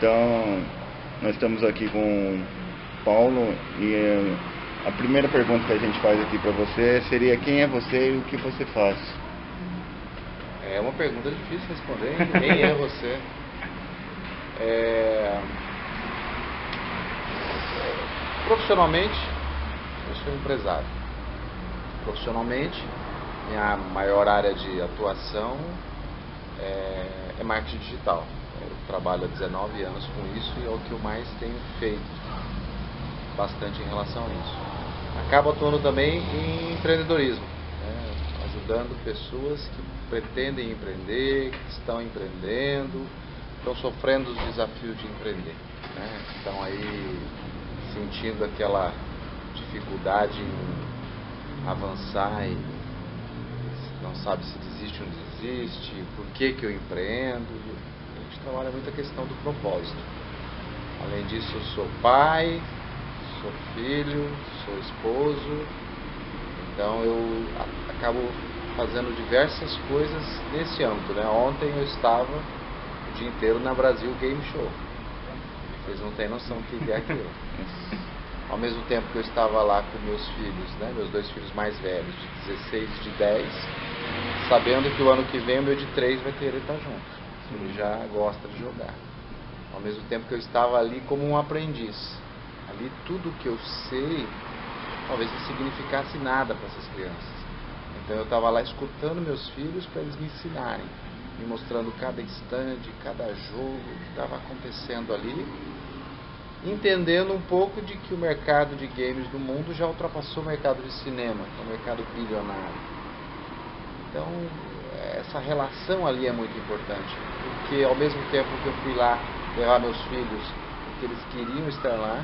Então, nós estamos aqui com o Paulo e a primeira pergunta que a gente faz aqui para você seria: quem é você e o que você faz? É uma pergunta difícil de responder, hein? Quem é você? Profissionalmente, eu sou empresário. Profissionalmente, minha maior área de atuação é marketing digital. Eu trabalho há 19 anos com isso e é o que eu mais tenho feito bastante em relação a isso. Acabo atuando também em empreendedorismo, ajudando pessoas que pretendem empreender, que estão empreendendo, estão sofrendo os desafios de empreender, estão aí sentindo aquela dificuldade em avançar e não sabe se desiste ou não desiste, por que eu empreendo. A gente trabalha muito a questão do propósito. Além disso, eu sou pai, sou filho, sou esposo, então eu acabo fazendo diversas coisas nesse âmbito, Ontem eu estava o dia inteiro na Brasil Game Show. Vocês não têm noção do que é aquilo. Ao mesmo tempo que eu estava lá com meus filhos, meus dois filhos mais velhos, de 16 e de 10, sabendo que o ano que vem o meu de 3 vai querer estar junto. Ele já gosta de jogar. Ao mesmo tempo que eu estava ali como um aprendiz. Ali tudo que eu sei talvez não significasse nada para essas crianças. Então eu estava lá escutando meus filhos para eles me ensinarem, me mostrando cada instante, cada jogo que estava acontecendo ali, entendendo um pouco de que o mercado de games do mundo já ultrapassou o mercado de cinema, que é um mercado bilionário. Então essa relação ali é muito importante, porque ao mesmo tempo que eu fui lá levar meus filhos, porque eles queriam estar lá,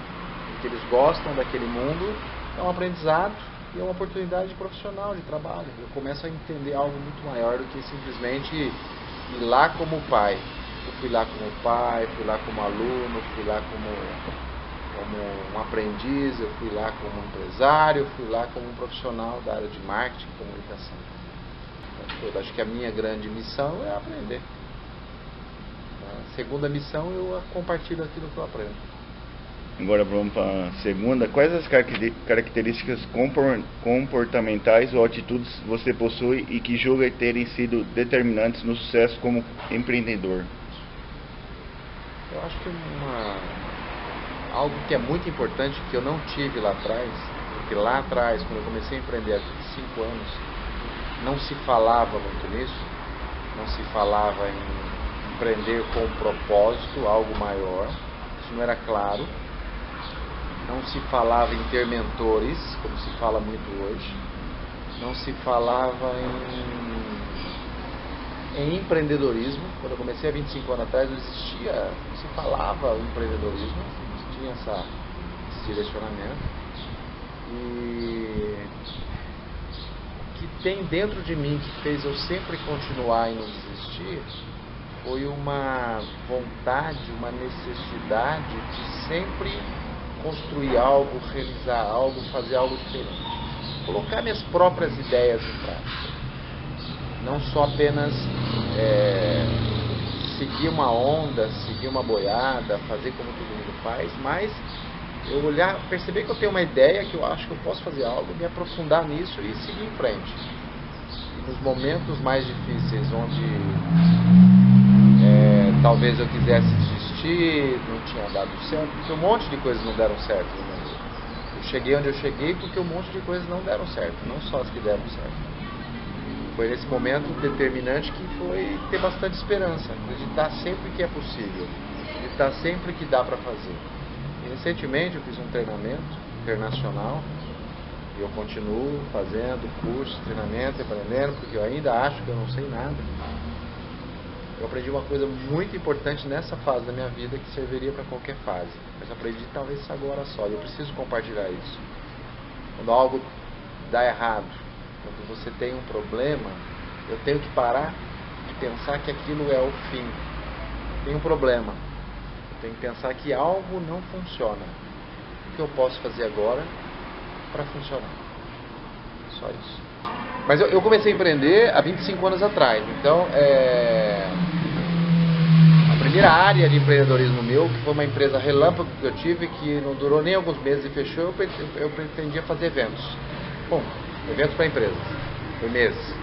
porque eles gostam daquele mundo, é um aprendizado e é uma oportunidade profissional de trabalho. Eu começo a entender algo muito maior do que simplesmente ir lá como pai. Eu fui lá como pai, fui lá como aluno, fui lá como um aprendiz, eu fui lá como empresário, eu fui lá como um profissional da área de marketing e comunicação. Eu acho que a minha grande missão é aprender. A segunda missão, eu compartilho aquilo que eu aprendo. Agora vamos para a segunda. Quais as características comportamentais ou atitudes você possui e que julga terem sido determinantes no sucesso como empreendedor? Eu acho que algo que é muito importante, que eu não tive lá atrás, porque lá atrás, quando eu comecei a empreender há 25 anos, não se falava muito nisso, não se falava em empreender com um propósito, algo maior, isso não era claro. Não se falava em ter mentores, como se fala muito hoje. Não se falava em empreendedorismo. Quando eu comecei há 25 anos atrás, não se falava em empreendedorismo, não tinha esse direcionamento. E o que tem dentro de mim que fez eu sempre continuar e não desistir foi uma vontade, uma necessidade de sempre construir algo, realizar algo, fazer algo diferente, colocar minhas próprias ideias em prática, não só apenas seguir uma onda, seguir uma boiada, fazer como todo mundo faz, mas eu olhar, perceber que eu tenho uma ideia, que eu acho que eu posso fazer algo, me aprofundar nisso e seguir em frente. E nos momentos mais difíceis, onde talvez eu quisesse desistir, não tinha dado certo, porque um monte de coisas não deram certo. Eu cheguei onde eu cheguei porque um monte de coisas não deram certo, não só as que deram certo. Foi nesse momento determinante que foi ter bastante esperança, acreditar sempre que é possível, acreditar sempre que dá para fazer. E recentemente eu fiz um treinamento internacional e eu continuo fazendo curso, treinamento, aprendendo, porque eu ainda acho que eu não sei nada. Eu aprendi uma coisa muito importante nessa fase da minha vida que serviria para qualquer fase. Mas eu aprendi talvez agora só. E eu preciso compartilhar isso. Quando algo dá errado, quando você tem um problema, eu tenho que parar e pensar que aquilo é o fim. Tem um problema. Eu tenho que pensar que algo não funciona. O que eu posso fazer agora para funcionar? Só isso. Mas eu comecei a empreender há 25 anos atrás. Então, a primeira área de empreendedorismo meu, que foi uma empresa relâmpago que eu tive, que não durou nem alguns meses e fechou, eu pretendia fazer eventos. Bom, eventos para empresas, por meses.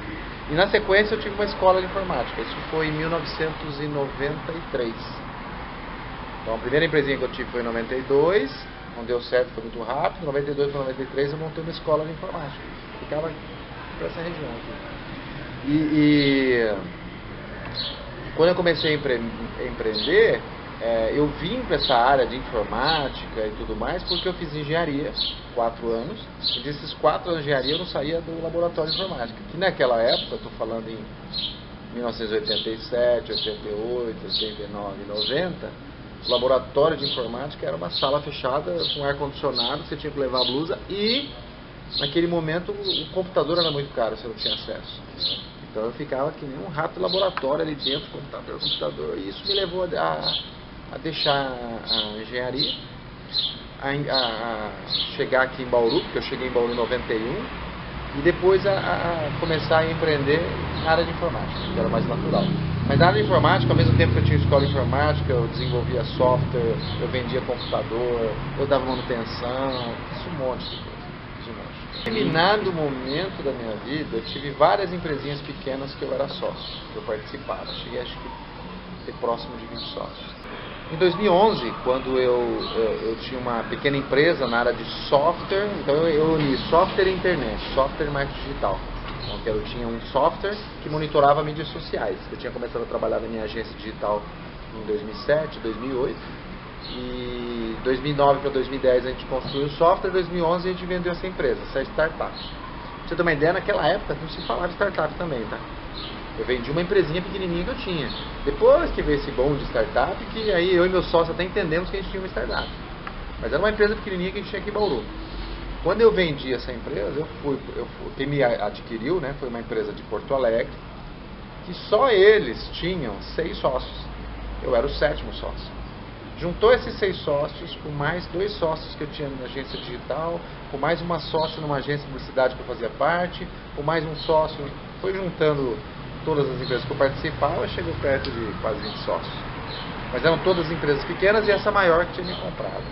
E na sequência eu tive uma escola de informática, isso foi em 1993. Então a primeira empresinha que eu tive foi em 92, não deu certo, foi muito rápido. Em 92 para 93 eu montei uma escola de informática, ficava para essa região aqui. E quando eu comecei a empreender, eu vim para essa área de informática e tudo mais porque eu fiz engenharia, 4 anos, e desses 4 anos de engenharia eu não saía do laboratório de informática, que naquela época, estou falando em 1987, 88, 89, 90, o laboratório de informática era uma sala fechada com ar-condicionado, você tinha que levar a blusa e, naquele momento, o computador era muito caro, você não tinha acesso. Então eu ficava que nem um rato de laboratório ali dentro, computador, e isso me levou a deixar a engenharia, a chegar aqui em Bauru, porque eu cheguei em Bauru em 91, e depois a começar a empreender na área de informática, que era mais natural. Mas na área de informática, ao mesmo tempo que eu tinha escola de informática, eu desenvolvia software, eu vendia computador, eu dava manutenção, fiz um monte de coisa. Em determinado momento da minha vida, eu tive várias empresinhas pequenas que eu era sócio, que eu participava. Cheguei, acho que, ter próximo de 20 sócios. Em 2011, quando eu tinha uma pequena empresa na área de software, então eu uni software e internet, software e marketing digital. Então eu tinha um software que monitorava mídias sociais. Eu tinha começado a trabalhar na minha agência digital em 2007, 2008. E 2009 para 2010 a gente construiu o software, em 2011 a gente vendeu essa empresa, essa startup. Pra você ter uma ideia, naquela época não se falava de startup também, tá? Eu vendi uma empresinha pequenininha que eu tinha. Depois que veio esse boom de startup, que aí eu e meu sócio até entendemos que a gente tinha uma startup. Mas era uma empresa pequenininha que a gente tinha aqui em Bauru. Quando eu vendi essa empresa, quem me adquiriu, né, foi uma empresa de Porto Alegre, que só eles tinham 6 sócios. Eu era o 7º sócio. Juntou esses 6 sócios com mais 2 sócios que eu tinha na agência digital, com mais uma sócia numa agência de publicidade que eu fazia parte, com mais um sócio. Foi juntando todas as empresas que eu participava, chegou perto de quase 20 sócios. Mas eram todas empresas pequenas e essa maior que tinha me comprado.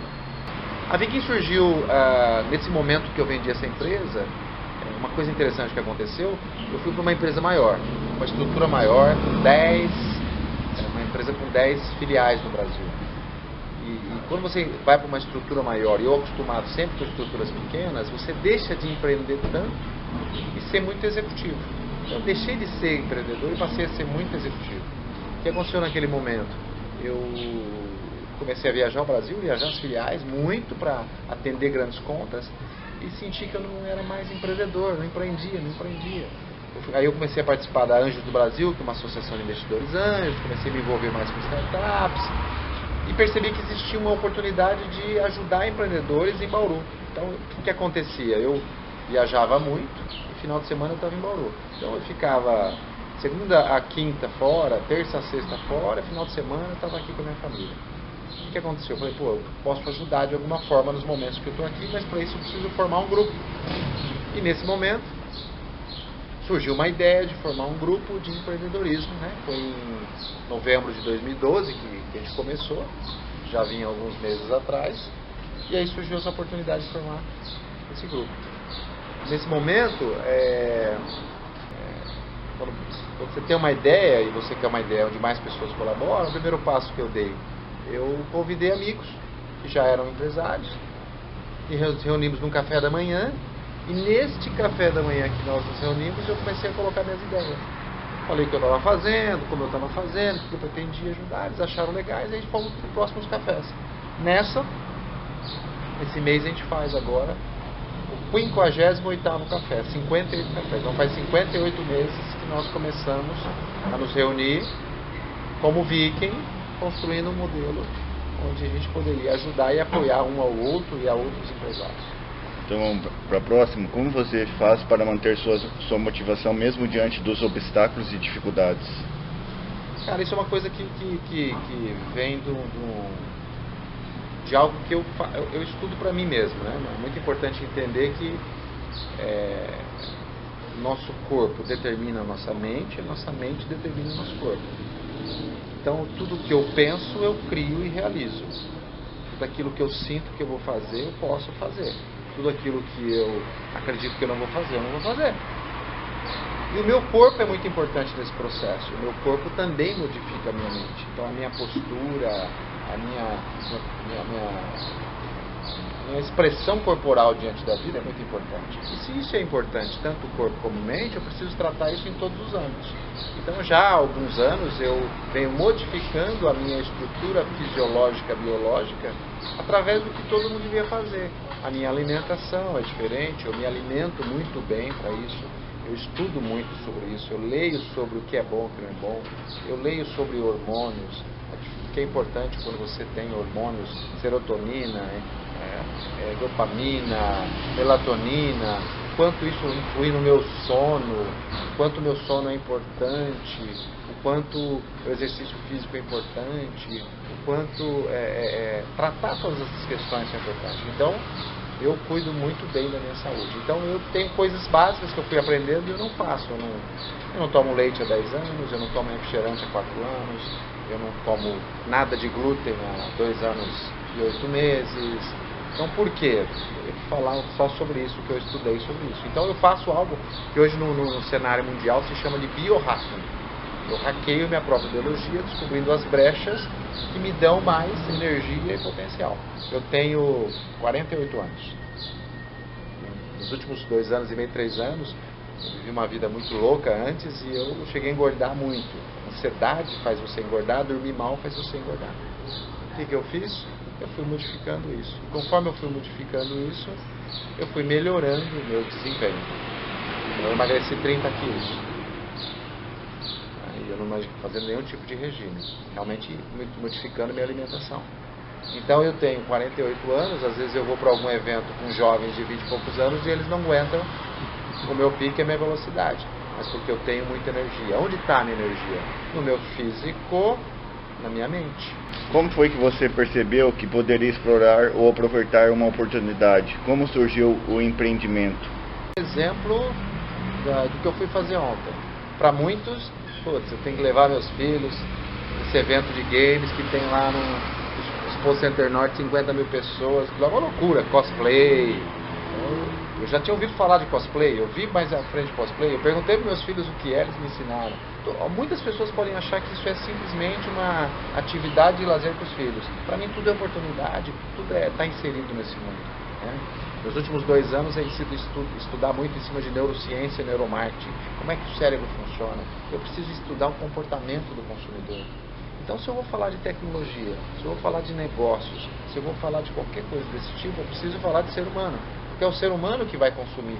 A Viking surgiu nesse momento que eu vendi essa empresa. Uma coisa interessante que aconteceu, eu fui para uma empresa maior, uma estrutura maior, uma empresa com 10 filiais no Brasil. E quando você vai para uma estrutura maior, e eu acostumado sempre com estruturas pequenas, você deixa de empreender tanto e ser muito executivo. Eu deixei de ser empreendedor e passei a ser muito executivo. O que aconteceu naquele momento? Eu comecei a viajar ao Brasil, viajar às filiais, muito para atender grandes contas, e senti que eu não era mais empreendedor, não empreendia. Aí eu comecei a participar da Anjos do Brasil, que é uma associação de investidores anjos, comecei a me envolver mais com startups, e percebi que existia uma oportunidade de ajudar empreendedores em Bauru. Então, o que acontecia? Eu viajava muito, e final de semana eu estava em Bauru. Então eu ficava segunda a quinta fora, terça a sexta fora, final de semana eu estava aqui com a minha família. O que aconteceu? Eu falei, eu posso ajudar de alguma forma nos momentos que eu estou aqui, mas para isso eu preciso formar um grupo. E nesse momento surgiu uma ideia de formar um grupo de empreendedorismo, né? Foi em novembro de 2012 que a gente começou, já vinha alguns meses atrás, e aí surgiu essa oportunidade de formar esse grupo. Nesse momento, quando você tem uma ideia e você quer uma ideia onde mais pessoas colaboram, o primeiro passo que eu dei, eu convidei amigos que já eram empresários e nos reunimos num café da manhã. E neste café da manhã que nós nos reunimos, eu comecei a colocar minhas ideias. Falei o que eu estava fazendo, como eu estava fazendo, o que eu pretendia ajudar, eles acharam legais, e a gente fomos para os próximos cafés. Esse mês a gente faz agora o 58º café, 58 cafés. Então faz 58 meses que nós começamos a nos reunir como Viking, construindo um modelo onde a gente poderia ajudar e apoiar um ao outro e a outros empresários. Então, para a próxima, como você faz para manter sua motivação mesmo diante dos obstáculos e dificuldades? Cara, isso é uma coisa que vem de algo que eu estudo para mim mesmo, né? É muito importante entender que nosso corpo determina a nossa mente determina o nosso corpo. Então, tudo que eu penso, eu crio e realizo. Tudo aquilo que eu sinto que eu vou fazer, eu posso fazer. Tudo aquilo que eu acredito que eu não vou fazer, eu não vou fazer. E o meu corpo é muito importante nesse processo. O meu corpo também modifica a minha mente. Então, a minha postura, a minha expressão corporal diante da vida é muito importante. E se isso é importante, tanto o corpo como a mente, eu preciso tratar isso em todos os âmbitos. Então, já há alguns anos, eu venho modificando a minha estrutura fisiológica, biológica, através do que todo mundo devia fazer. A minha alimentação é diferente, eu me alimento muito bem para isso. Eu estudo muito sobre isso, eu leio sobre o que é bom e o que não é bom, eu leio sobre hormônios, o que é importante quando você tem hormônios, serotonina, dopamina, melatonina, quanto isso influi no meu sono, o quanto o meu sono é importante, o quanto o exercício físico é importante, o quanto tratar todas essas questões são importantes. Então, eu cuido muito bem da minha saúde. Então, eu tenho coisas básicas que eu fui aprendendo e eu não faço. Eu não tomo leite há 10 anos, eu não tomo refrigerante há 4 anos, eu não tomo nada de glúten há 2 anos e 8 meses. Então, por quê? Eu vou falar só sobre isso, que eu estudei sobre isso. Então, eu faço algo que hoje no cenário mundial se chama de biohacking. Eu hackeio minha própria biologia, descobrindo as brechas que me dão mais energia e potencial. Eu tenho 48 anos. Nos últimos 2 anos e meio, 3 anos, eu vivi uma vida muito louca antes e eu cheguei a engordar muito. Ansiedade faz você engordar, dormir mal faz você engordar. O que eu fiz? Eu fui modificando isso. E conforme eu fui modificando isso, eu fui melhorando o meu desempenho. Eu emagreci 30 quilos. Eu não estou fazendo nenhum tipo de regime, realmente modificando minha alimentação. Então eu tenho 48 anos, às vezes eu vou para algum evento com jovens de 20 e poucos anos e eles não aguentam o meu pique e a minha velocidade, mas porque eu tenho muita energia. Onde está a minha energia? No meu físico, na minha mente. Como foi que você percebeu que poderia explorar ou aproveitar uma oportunidade? Como surgiu o empreendimento? Exemplo do que eu fui fazer ontem. Para muitos, putz, eu tenho que levar meus filhos nesse evento de games que tem lá no Expo Center Norte 50 mil pessoas, é uma loucura, cosplay. Eu já tinha ouvido falar de cosplay, eu vi mais à frente de cosplay, eu perguntei para meus filhos o que é, eles me ensinaram. Muitas pessoas podem achar que isso é simplesmente uma atividade de lazer para os filhos. Para mim tudo é oportunidade, tudo está inserido nesse mundo. Né? Nos últimos 2 anos eu sido estudar muito em cima de neurociência e neuromarketing. Como é que o cérebro funciona? Eu preciso estudar o comportamento do consumidor. Então, se eu vou falar de tecnologia, se eu vou falar de negócios, se eu vou falar de qualquer coisa desse tipo, eu preciso falar de ser humano. Porque é o ser humano que vai consumir.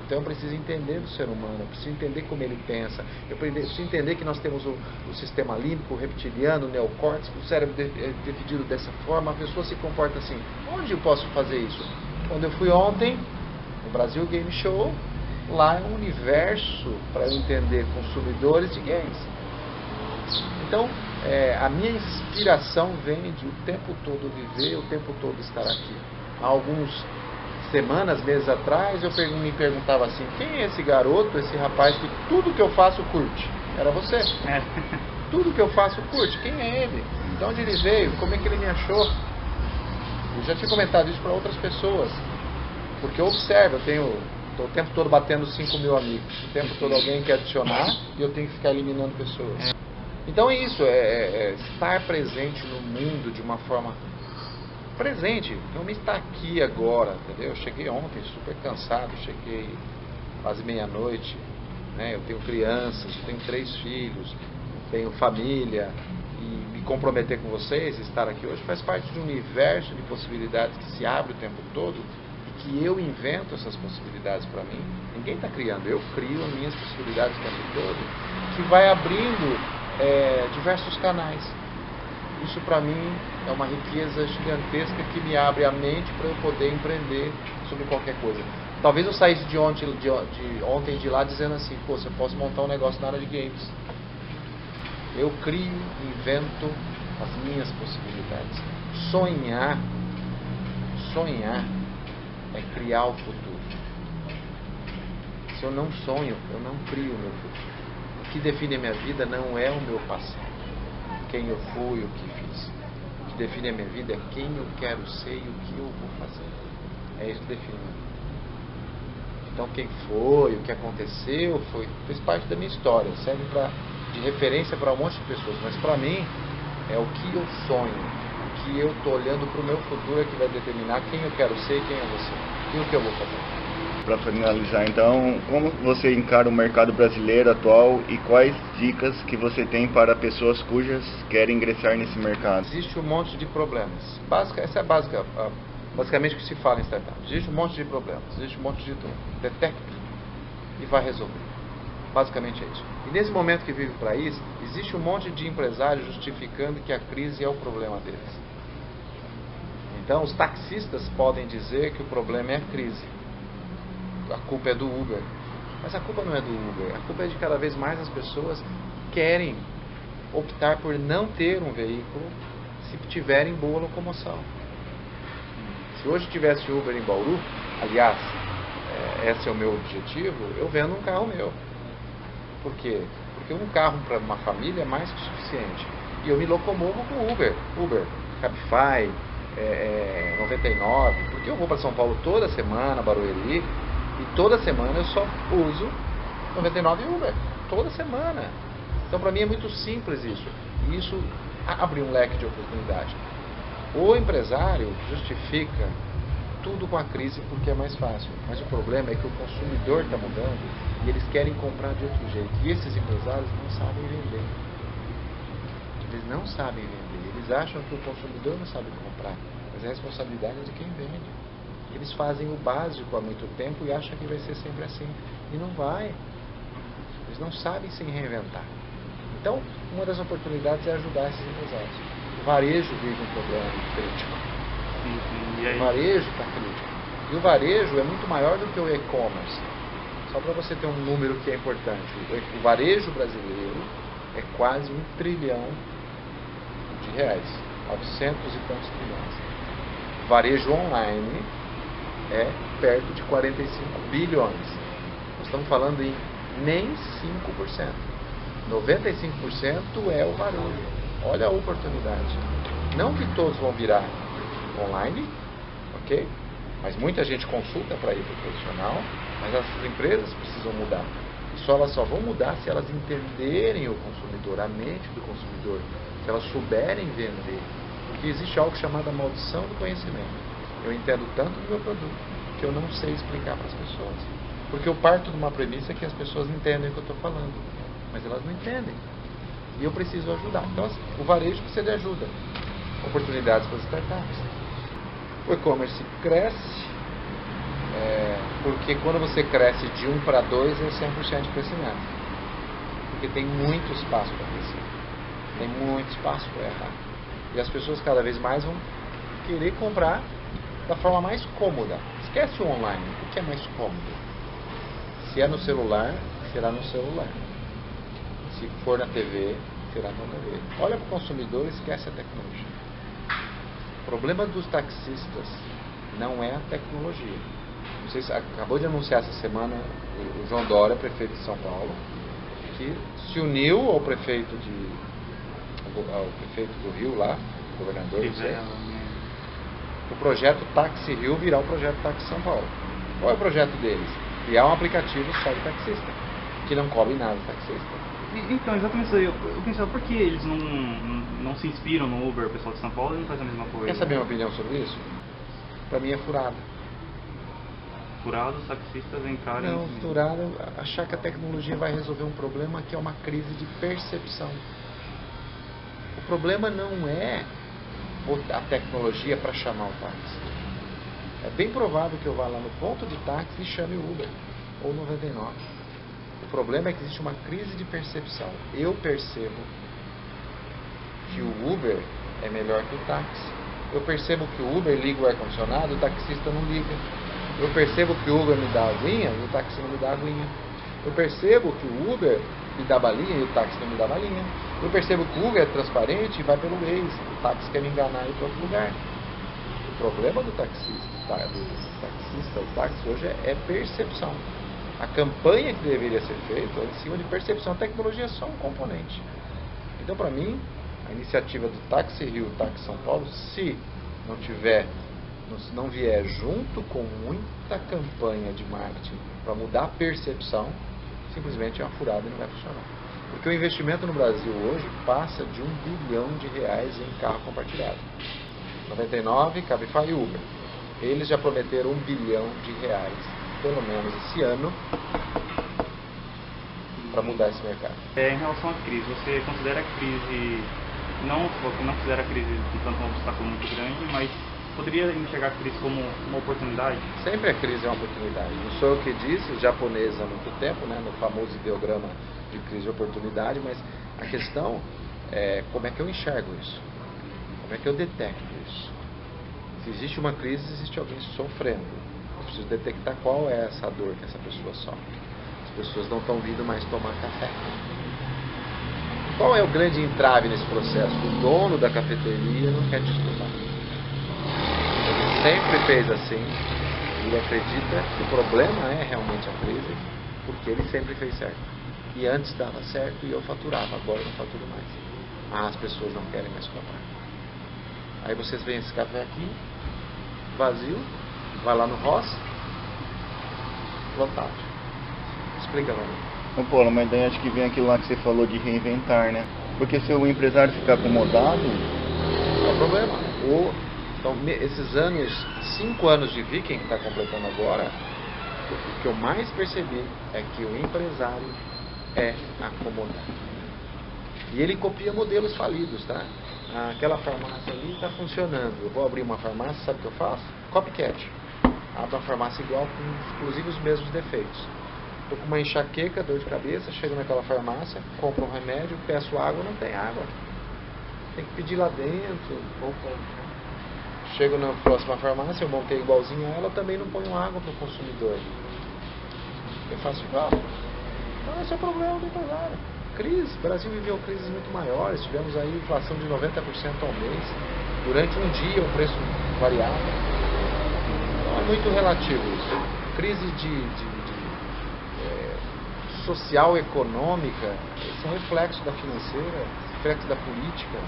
Então, eu preciso entender do ser humano, eu preciso entender como ele pensa, eu preciso entender que nós temos o sistema límbico, o reptiliano, o neocórtex, o cérebro é dividido dessa forma, a pessoa se comporta assim. Onde eu posso fazer isso? Quando eu fui ontem, no Brasil Game Show, lá é um universo para eu entender consumidores de games. Então, a minha inspiração vem de o tempo todo viver, o tempo todo estar aqui. Há alguns semanas, meses atrás, eu me perguntava assim, quem é esse garoto, esse rapaz que tudo que eu faço curte? Era você. Tudo que eu faço curte. Quem é ele? De onde ele veio? Como é que ele me achou? Eu já tinha comentado isso para outras pessoas, porque eu observo, estou o tempo todo batendo 5 mil amigos, o tempo todo alguém quer adicionar e eu tenho que ficar eliminando pessoas. Então é isso, estar presente no mundo de uma forma presente, realmente estar aqui agora, entendeu? Eu cheguei ontem super cansado, cheguei quase meia-noite, né? Eu tenho crianças, eu tenho 3 filhos, tenho família. E me comprometer com vocês, estar aqui hoje, faz parte de um universo de possibilidades que se abre o tempo todo e que eu invento essas possibilidades para mim. Ninguém está criando, eu crio as minhas possibilidades o tempo todo, que vai abrindo diversos canais. Isso para mim é uma riqueza gigantesca que me abre a mente para eu poder empreender sobre qualquer coisa. Talvez eu saísse de ontem de lá dizendo assim, pô, você pode montar um negócio na área de games. Eu crio, invento as minhas possibilidades. Sonhar é criar o futuro. Se eu não sonho, eu não crio o meu futuro. O que define a minha vida não é o meu passado. quem eu fui, o que fiz. O que define a minha vida é quem eu quero ser e o que eu vou fazer. É isso que define a minha vida. Então quem foi, o que aconteceu, fez parte da minha história, serve de referência para um monte de pessoas, mas para mim é o que eu sonho, o que eu estou olhando para o meu futuro é que vai determinar quem eu quero ser e quem eu vou ser, e o que eu vou fazer. Para finalizar então, como você encara o mercado brasileiro atual e quais dicas que você tem para pessoas cujas querem ingressar nesse mercado? Existe um monte de problemas, essa é a básica. Basicamente o que se fala em startup. Existe um monte de problemas, existe um monte de dor. Detecta e vai resolver. Basicamente é isso. E nesse momento que vive o país, existe um monte de empresários justificando que a crise é o problema deles. Então os taxistas podem dizer que o problema é a crise. A culpa é do Uber. Mas a culpa não é do Uber. A culpa é de cada vez mais as pessoas querem optar por não ter um veículo se tiverem boa locomoção. Se hoje tivesse Uber em Bauru, aliás, esse é o meu objetivo, eu vendo um carro meu. Por quê? Porque um carro para uma família é mais que suficiente. E eu me locomovo com Uber, Cabify, 99, porque eu vou para São Paulo toda semana, Barueri, e toda semana eu só uso 99 e Uber, toda semana. Então para mim é muito simples isso. E isso abre um leque de oportunidade. O empresário justifica tudo com a crise porque é mais fácil. Mas o problema é que o consumidor está mudando e eles querem comprar de outro jeito. E esses empresários não sabem vender. Eles não sabem vender. Eles acham que o consumidor não sabe comprar. Mas a responsabilidade é de quem vende. Eles fazem o básico há muito tempo e acham que vai ser sempre assim. E não vai. Eles não sabem se reinventar. Então, uma das oportunidades é ajudar esses empresários. O varejo vive um problema crítico. O varejo está crítico. E o varejo é muito maior do que o e-commerce. Só para você ter um número que é importante. O varejo brasileiro é quase 1 trilhão de reais. 900 e tantos trilhões. O varejo online é perto de 45 bilhões. Nós estamos falando em nem 5%. 95% é o varejo. Olha a oportunidade. Não que todos vão virar online, ok? Mas muita gente consulta para ir para o profissional, mas as empresas precisam mudar. E elas só vão mudar se elas entenderem o consumidor, a mente do consumidor, se elas souberem vender. Porque existe algo chamado a maldição do conhecimento. Eu entendo tanto do meu produto que eu não sei explicar para as pessoas. Porque eu parto de uma premissa que as pessoas entendem o que eu estou falando, mas elas não entendem. E eu preciso ajudar. Então, assim, o varejo precisa de ajuda. Oportunidades para as startups. O e-commerce cresce, porque quando você cresce de 1 para 2 é 100% de crescimento. Porque tem muito espaço para crescer. Tem muito espaço para errar. E as pessoas cada vez mais vão querer comprar da forma mais cômoda. Esquece o online. O que é mais cômodo? Se é no celular, será no celular. Se for na TV, será na TV. Olha para o consumidor e esquece a tecnologia. O problema dos taxistas não é a tecnologia. Não sei se acabou de anunciar essa semana o João Dória, prefeito de São Paulo, que se uniu ao prefeito do Rio lá, governador, não sei, o projeto Táxi Rio virar o projeto Táxi São Paulo. Qual é o projeto deles? Criar um aplicativo só de taxista, que não cobre nada de taxista. Então, exatamente isso aí. Eu pensava, por que eles não se inspiram no Uber, o pessoal de São Paulo, e não faz a mesma coisa? Quer saber minha opinião sobre isso? Pra mim é furada. Furado, os taxistas entrarem... Não, furada, achar que a tecnologia vai resolver um problema que é uma crise de percepção. O problema não é a tecnologia para chamar o táxi. É bem provável que eu vá lá no ponto de táxi e chame o Uber, ou 99. O problema é que existe uma crise de percepção. Eu percebo que o Uber é melhor que o táxi. Eu percebo que o Uber liga o ar-condicionado, o taxista não liga. Eu percebo que o Uber me dá aguinha e o táxi não me dá aguinha. Eu percebo que o Uber me dá balinha e o táxi não me dá balinha. Eu percebo que o Uber é transparente e vai pelo Waze. O táxi quer me enganar e ir para outro lugar. O problema do taxista, o táxi hoje é percepção. A campanha que deveria ser feita é em cima de percepção. A tecnologia é só um componente. Então, para mim, A iniciativa do Táxi Rio, Táxi São Paulo, se não vier junto com muita campanha de marketing para mudar a percepção, simplesmente é uma furada e não vai funcionar. Porque o investimento no Brasil hoje passa de R$1 bilhão em carro compartilhado. 99, Cabify e Uber. Eles já prometeram R$1 bilhão, pelo menos esse ano, para mudar esse mercado. Em relação à crise, você considera a crise, você não considera a crise tanto um obstáculo muito grande, mas poderia enxergar a crise como uma oportunidade? Sempre a crise é uma oportunidade. Não sou eu que disse, os japoneses há muito tempo, né, no famoso ideograma de crise e oportunidade, mas a questão é como é que eu enxergo isso? Como é que eu detecto isso? Se existe uma crise, existe alguém sofrendo. Eu preciso detectar qual é essa dor que essa pessoa sofre. As pessoas não estão vindo mais tomar café. Qual é o grande entrave nesse processo? O dono da cafeteria não quer te escutar. Ele sempre fez assim. Ele acredita que o problema é realmente a crise, porque ele sempre fez certo. E antes dava certo e eu faturava, agora eu não faturo mais. As pessoas não querem mais comprar. Aí vocês veem esse café aqui, vazio, vai lá no Ross, lotado. Explica lá. Então, Paulo, mas daí acho que vem aquilo lá que você falou de reinventar, né? Porque se o empresário ficar acomodado... Não é problema. Então, esses 5 anos de Viking que está completando agora, o que eu mais percebi é que o empresário é acomodado. E ele copia modelos falidos, tá? Aquela farmácia ali está funcionando. Eu vou abrir uma farmácia, sabe o que eu faço? Copycat. Abro uma farmácia igual, com inclusive os mesmos defeitos. Estou com uma enxaqueca, dor de cabeça, chego naquela farmácia, compro um remédio, peço água, não tem água. Tem que pedir lá dentro. Chego na próxima farmácia, eu montei igualzinho a ela, também não ponho água para o consumidor. Eu faço igual. Então esse é o problema do empresário. Crise. O Brasil viveu crises muito maiores. Tivemos aí inflação de 90% ao mês. Durante um dia, o preço variava. Então é muito relativo isso. Crise social, econômica, esse é um reflexo da financeira, reflexo da política.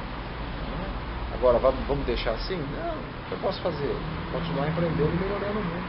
Agora, vamos deixar assim? Não. O que eu posso fazer? Continuar empreendendo e melhorando o mundo.